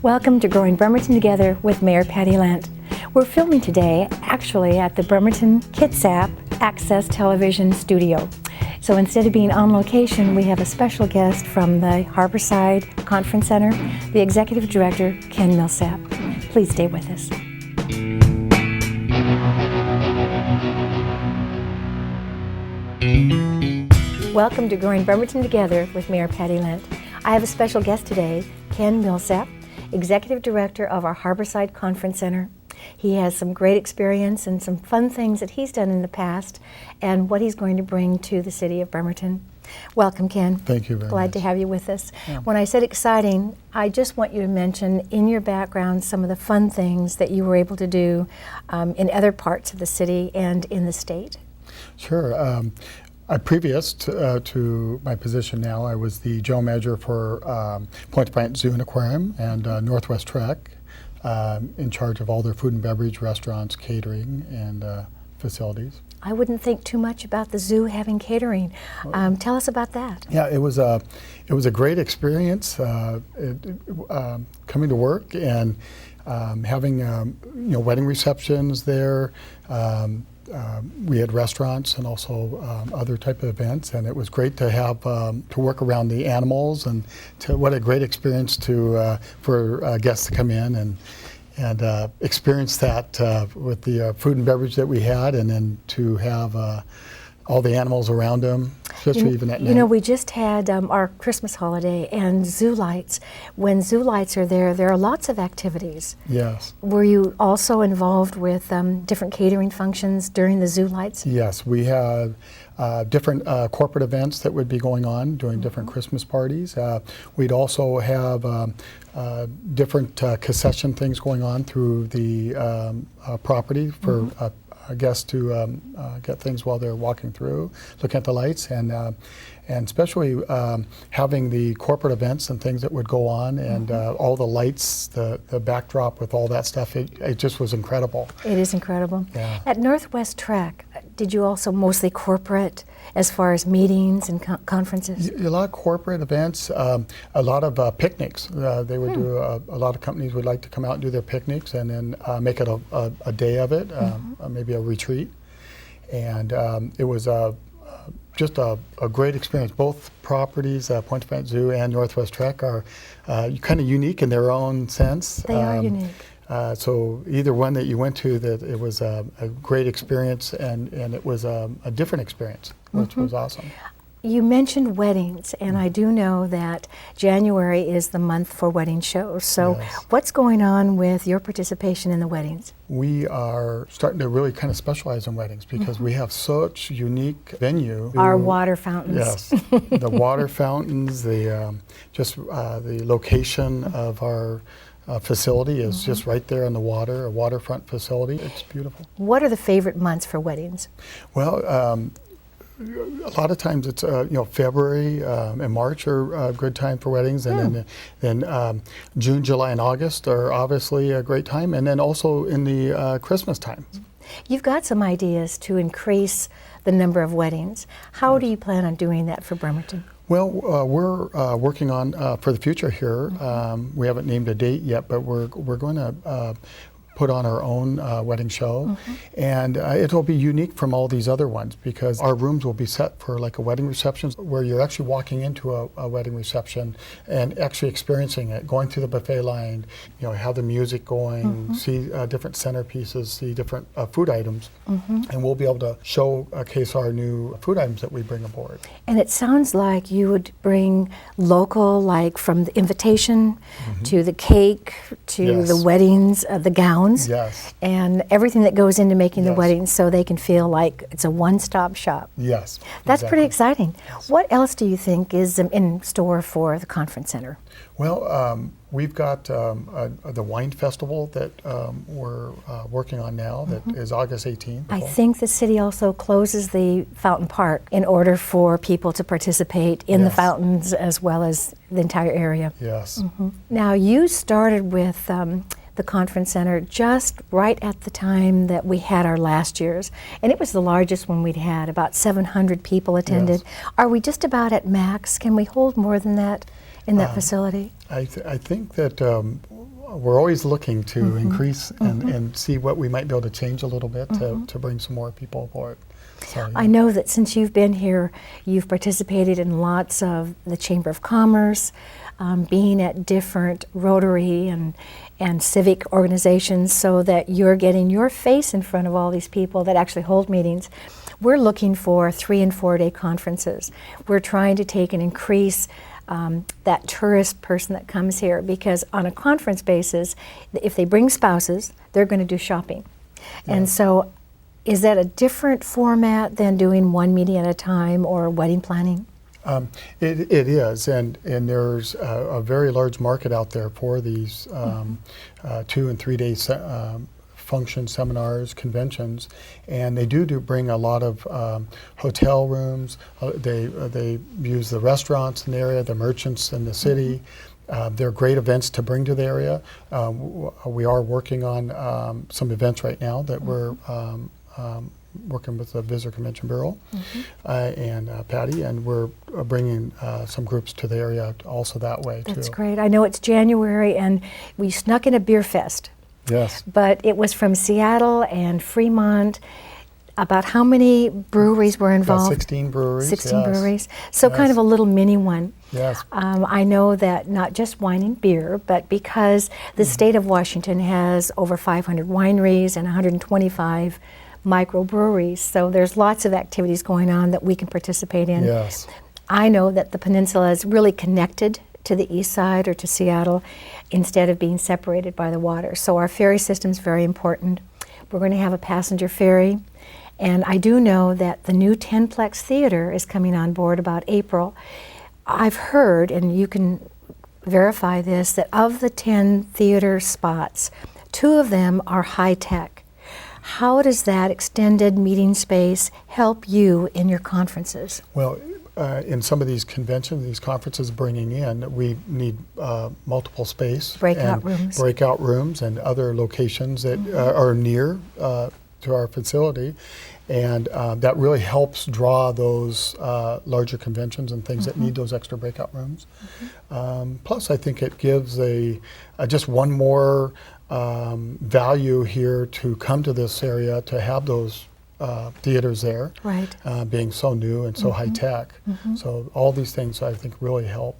Welcome to Growing Bremerton Together with Mayor Patty Lent. We're filming today actually at the Bremerton-Kitsap Access Television Studio. So instead of being on location, we have a special guest from the Harborside Conference Center, the Executive Director, Ken Millsap. Please stay with us. Welcome to Growing Bremerton Together with Mayor Patty Lent. I have a special guest today, Ken Millsap, Executive Director of our Harborside Conference Center. He has some great experience and some fun things that he's done in the past and what he's going to bring to the city of Bremerton. Welcome, Ken. Thank you very much. Glad to have you with us. Yeah. When I said exciting, I just want you to mention in your background some of the fun things that you were able to do in other parts of the city and in the state. Sure. Previous to my position now, I was the general manager for Point Defiance Zoo and Aquarium and Northwest Trek, in charge of all their food and beverage, restaurants, catering, and facilities. I wouldn't think too much about the zoo having catering. Tell us about that. Yeah, it was a great experience coming to work and having wedding receptions there. We had restaurants and also other type of events, and it was great to have to work around the animals, and what a great experience for guests to come in and experience that with the food and beverage that we had, and then to have all the animals around them, especially even at night. You know, we just had our Christmas holiday and zoo lights. When zoo lights are there are lots of activities. Yes. Were you also involved with different catering functions during the zoo lights? Yes, we had different corporate events that would be going on during different Christmas parties. We'd also have different concession things going on through the property for guests to get things while they're walking through, looking at the lights, and especially having the corporate events and things that would go on, and all the lights, the backdrop with all that stuff, it just was incredible. It is incredible. Yeah. At Northwest Trek, did you also mostly corporate as far as meetings and conferences? A lot of corporate events, a lot of picnics. They would do, a lot of companies would like to come out and do their picnics and then make it a day of it, maybe a retreat. And it was just a great experience. Both properties, Point Defiance Zoo and Northwest Trek, are kind of unique in their own sense. They are unique. So either one that you went to, that it was a great experience, and it was a different experience, which was awesome. You mentioned weddings, and I do know that January is the month for wedding shows. So what's going on with your participation in the weddings? We are starting to really kind of specialize in weddings because we have such unique venue. Our water fountains. Yes, the water fountains, the location of our facility is just right there on the water, a waterfront facility. It's beautiful. What are the favorite months for weddings? Well, a lot of times it's February and March are a good time for weddings, and then June, July, and August are obviously a great time, and then also in the Christmas time. You've got some ideas to increase the number of weddings. How do you plan on doing that for Bremerton? Well, we're working on for the future here. We haven't named a date yet, but we're going to put on our own wedding show, and it will be unique from all these other ones because our rooms will be set for like a wedding reception where you're actually walking into a wedding reception and actually experiencing it, going through the buffet line, have the music going, see different centerpieces, see different food items, and we'll be able to showcase our new food items that we bring aboard. And it sounds like you would bring local, like from the invitation to the cake to the weddings, the gowns. Yes. And everything that goes into making the wedding, so they can feel like it's a one-stop shop. Yes. That's pretty exciting. Yes. What else do you think is in store for the conference center? Well, we've got the wine festival that we're working on now that is August 18th. I think the city also closes the fountain park in order for people to participate in the fountains as well as the entire area. Yes. Now, you started with the conference center just right at the time that we had our last year's, and it was the largest one we'd had. About 700 people attended. Are we just about at max? Can we hold more than that in that facility? I think that we're always looking to increase and see what we might be able to change a little bit to bring some more people aboard. So, yeah. I know that since you've been here, you've participated in lots of the Chamber of Commerce, being at different Rotary and civic organizations, so that you're getting your face in front of all these people that actually hold meetings. We're looking for 3- and 4-day conferences. We're trying to take and increase that tourist person that comes here, because on a conference basis, if they bring spouses, they're going to do shopping. Yeah. And so is that a different format than doing one meeting at a time or wedding planning? It is, and there's a very large market out there for these 2- and 3-day functions, seminars, conventions, and they do bring a lot of hotel rooms. They use the restaurants in the area, the merchants in the city. They're great events to bring to the area. We are working on some events right now that we're working with the Visitor Convention Bureau and Patty, and we're bringing some groups to the area also that way too. That's great. I know it's January and we snuck in a beer fest. Yes. But it was from Seattle and Fremont. About how many breweries were involved? 16 breweries. 16 yes. breweries. So kind of a little mini one. Yes. I know that not just wine and beer, but because the state of Washington has over 500 wineries and 125 microbreweries, so there's lots of activities going on that we can participate in. Yes. I know that the peninsula is really connected to the east side or to Seattle instead of being separated by the water. So our ferry system is very important. We're going to have a passenger ferry. And I do know that the new 10-plex theater is coming on board about April. I've heard, and you can verify this, that of the 10 theater spots, 2 of them are high-tech. How does that extended meeting space help you in your conferences? Well, in some of these conventions, these conferences bringing in, we need multiple space. Breakout rooms and other locations that are near to our facility. And that really helps draw those larger conventions and things that need those extra breakout rooms. Plus, I think it gives just one more value here to come to this area, to have those theaters there, right. Being so new and so high tech. So all these things I think really help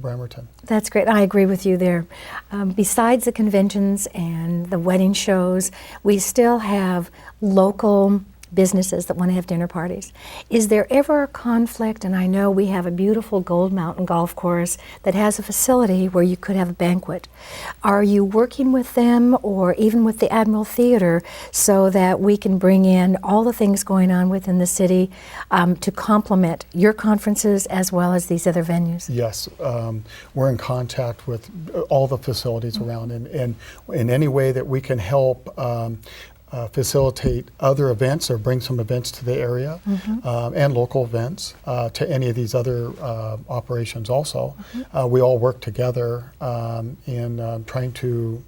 Bremerton. That's great. I agree with you there. Besides the conventions and the wedding shows, we still have local businesses that want to have dinner parties. Is there ever a conflict? And I know we have a beautiful Gold Mountain golf course that has a facility where you could have a banquet. Are you working with them or even with the Admiral Theater so that we can bring in all the things going on within the city to complement your conferences as well as these other venues? Yes, we're in contact with all the facilities around, and in any way that we can help facilitate other events or bring some events to the area and local events to any of these other operations also. We all work together in trying to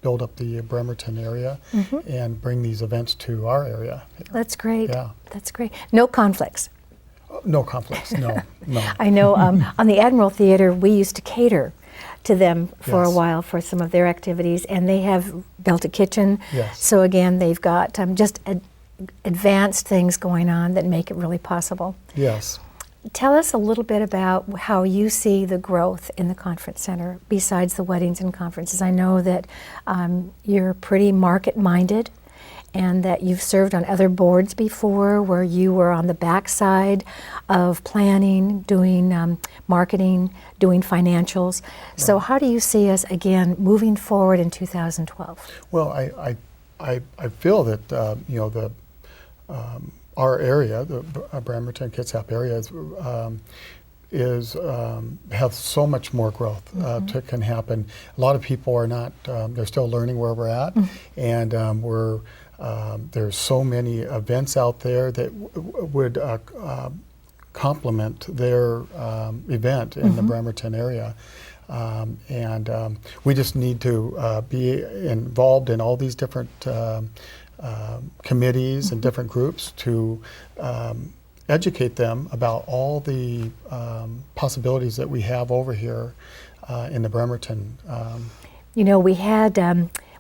build up the Bremerton area and bring these events to our area. That's great. Yeah. That's great. No conflicts. No conflicts, no. I know on the Admiral Theater we used to cater to them for a while for some of their activities, and they have built a kitchen. Yes. So again, they've got just advanced things going on that make it really possible. Yes. Tell us a little bit about how you see the growth in the conference center besides the weddings and conferences. I know that you're pretty market-minded and that you've served on other boards before where you were on the backside of planning, doing marketing, doing financials. Right. So how do you see us, again, moving forward in 2012? Well, I feel that, you know, our area, the Bremerton-Kitsap area, has so much more growth can happen. A lot of people are not, they're still learning where we're at, and there's so many events out there that would complement their event in the Bremerton area. And we just need to be involved in all these different committees and different groups to educate them about all the possibilities that we have over here in the Bremerton. You know, we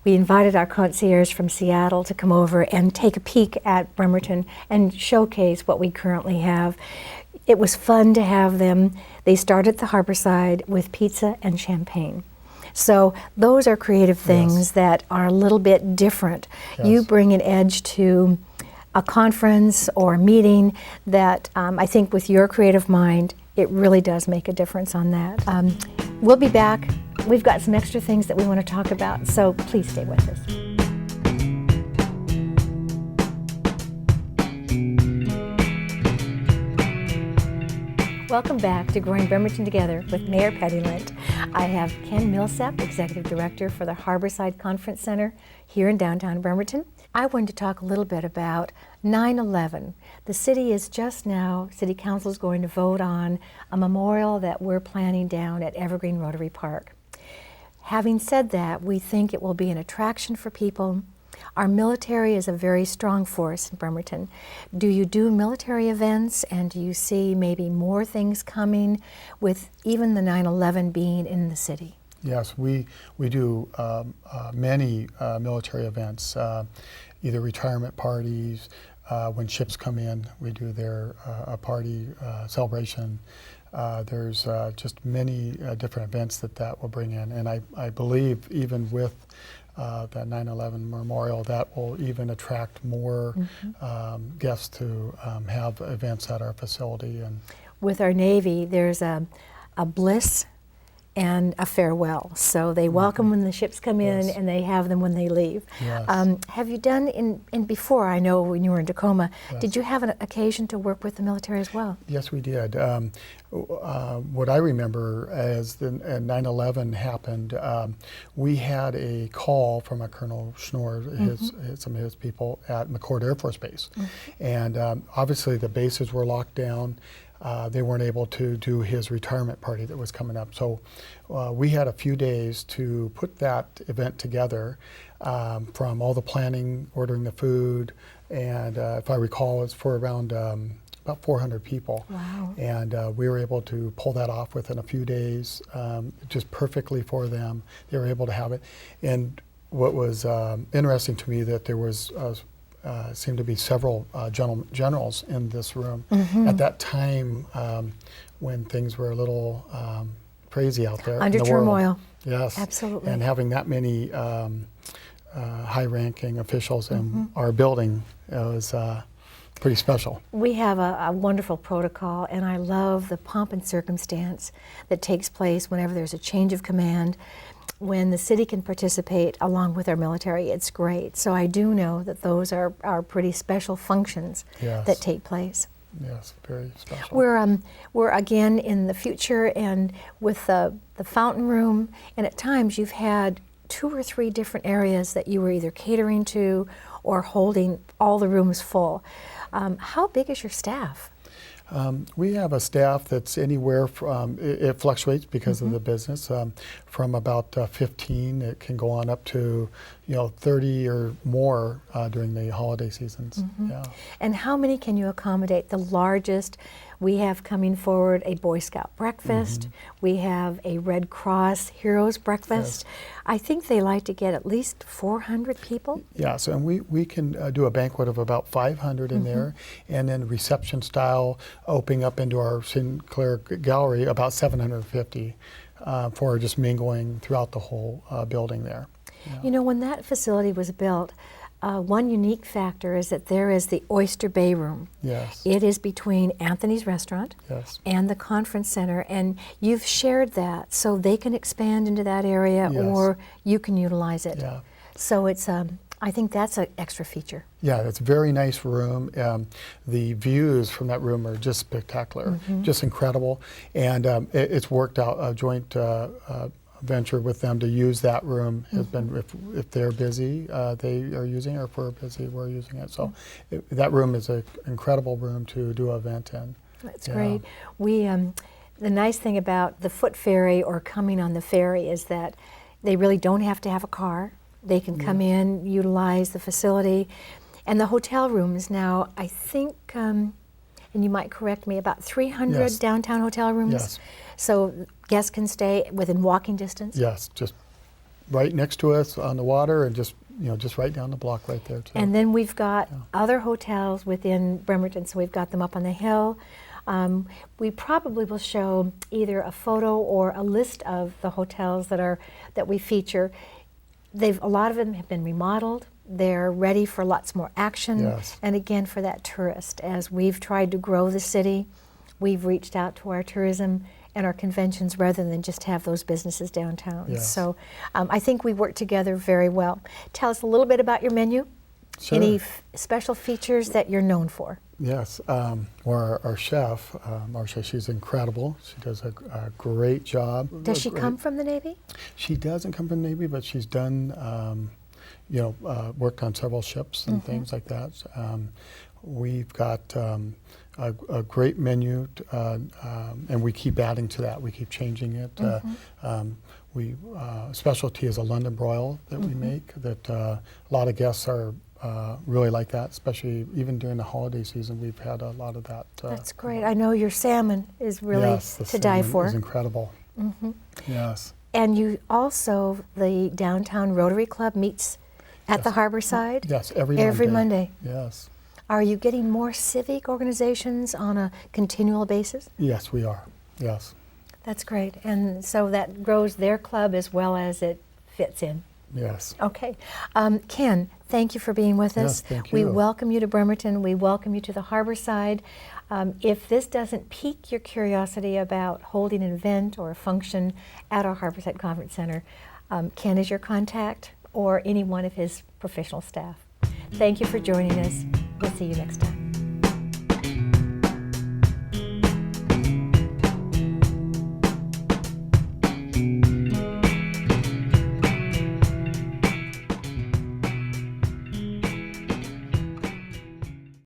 invited our concierge from Seattle to come over and take a peek at Bremerton and showcase what we currently have. It was fun to have them. They started at the Harborside with pizza and champagne. So those are creative things that are a little bit different. You bring an edge to a conference or a meeting that I think with your creative mind, it really does make a difference on that. We'll be back. We've got some extra things that we want to talk about, so please stay with us. Welcome back to Growing Bremerton Together with Mayor Patty Lent. I have Ken Millsap, Executive Director for the Harborside Conference Center here in downtown Bremerton. I wanted to talk a little bit about 9/11. The city is just now, City Council is going to vote on a memorial that we're planning down at Evergreen Rotary Park. Having said that, we think it will be an attraction for people. Our military is a very strong force in Bremerton. Do you do military events, and do you see maybe more things coming with even the 9/11 being in the city? Yes, we do many military events, either retirement parties, when ships come in, we do their a party celebration. There's just many different events that will bring in, and I believe even with that 9/11 memorial, that will even attract more guests to have events at our facility. And with our Navy, there's a bliss and a farewell. So they welcome when the ships come in, and they have them when they leave. Yes. Have you done in before, I know when you were in Tacoma, did you have an occasion to work with the military as well? Yes, we did. What I remember as the 9/11 happened, we had a call from a Colonel Schnorr, some of his people at McCord Air Force Base. And obviously the bases were locked down. They weren't able to do his retirement party that was coming up. So we had a few days to put that event together, from all the planning, ordering the food, and if I recall, it's for around about 400 people. Wow. And we were able to pull that off within a few days, just perfectly for them. They were able to have it. And what was interesting to me that there was seemed to be several generals in this room at that time, when things were a little crazy out there under in the turmoil. world. Yes, absolutely. And having that many high-ranking officials in our building, it was pretty special. We have a wonderful protocol, and I love the pomp and circumstance that takes place whenever there's a change of command. When the city can participate along with our military, it's great. So I do know that those are pretty special functions that take place. Yes, very special. We're again in the future, and with the fountain room, and at times you've had 2 or 3 different areas that you were either catering to or holding all the rooms full. How big is your staff? We have a staff that's anywhere from, it fluctuates because of the business, from about 15, it can go on up to 30 or more during the holiday seasons. Yeah. And how many can you accommodate? The largest, we have coming forward a Boy Scout breakfast, we have a Red Cross Heroes breakfast. I think they like to get at least 400 people. Yeah, so and we can do a banquet of about 500 in there, and then reception style, opening up into our Sinclair Gallery, about 750 for just mingling throughout the whole building there. Yeah. You know, when that facility was built, one unique factor is that there is the Oyster Bay Room. Yes. It is between Anthony's Restaurant and the Conference Center, and you've shared that so they can expand into that area or you can utilize it. Yeah. So it's, I think that's an extra feature. Yeah, it's a very nice room. The views from that room are just spectacular, just incredible. And it's worked out a joint venture with them to use that room. Has been, if they're busy, they are using it, or if we're busy, we're using it. So that room is an incredible room to do an event in. That's great. We, the nice thing about the foot ferry or coming on the ferry is that they really don't have to have a car. They can come in, utilize the facility. And the hotel rooms now, I think, and you might correct me, about 300 Yes. downtown hotel rooms? Yes. So guests can stay within walking distance? Yes, just right next to us on the water, and just just right down the block right there too. And then we've got other hotels within Bremerton, so we've got them up on the hill. We probably will show either a photo or a list of the hotels that we feature. A lot of them have been remodeled. They're ready for lots more action. Yes. And again, for that tourist. As we've tried to grow the city, we've reached out to our tourism and our conventions rather than just have those businesses downtown. Yes. So I think we work together very well. Tell us a little bit about your menu. Sure. Any special features that you're known for? Yes, our chef, Marcia, she's incredible. She does a great job. Does she come from the Navy? She doesn't come from the Navy, but she's done, worked on several ships and things like that. We've got a great menu, and we keep adding to that. We keep changing it. Specialty is a London broil that we make. That a lot of guests are really like that, especially even during the holiday season. We've had a lot of that. That's great. I know your salmon is really yes, the to die salmon for. is incredible. Yes. And you also, the Downtown Rotary Club meets at the Harbor Side? Yes, every Monday. Yes. Are you getting more civic organizations on a continual basis? Yes, we are. Yes. That's great. And so that grows their club as well as it fits in. Yes. Okay. Ken, thank you for being with us. Yes, thank We you. welcome you to Bremerton. We welcome you to the Harbor Side. If this doesn't pique your curiosity about holding an event or a function at our Harborside Conference Center, Ken is your contact or any one of his professional staff. Thank you for joining us. We'll see you next time.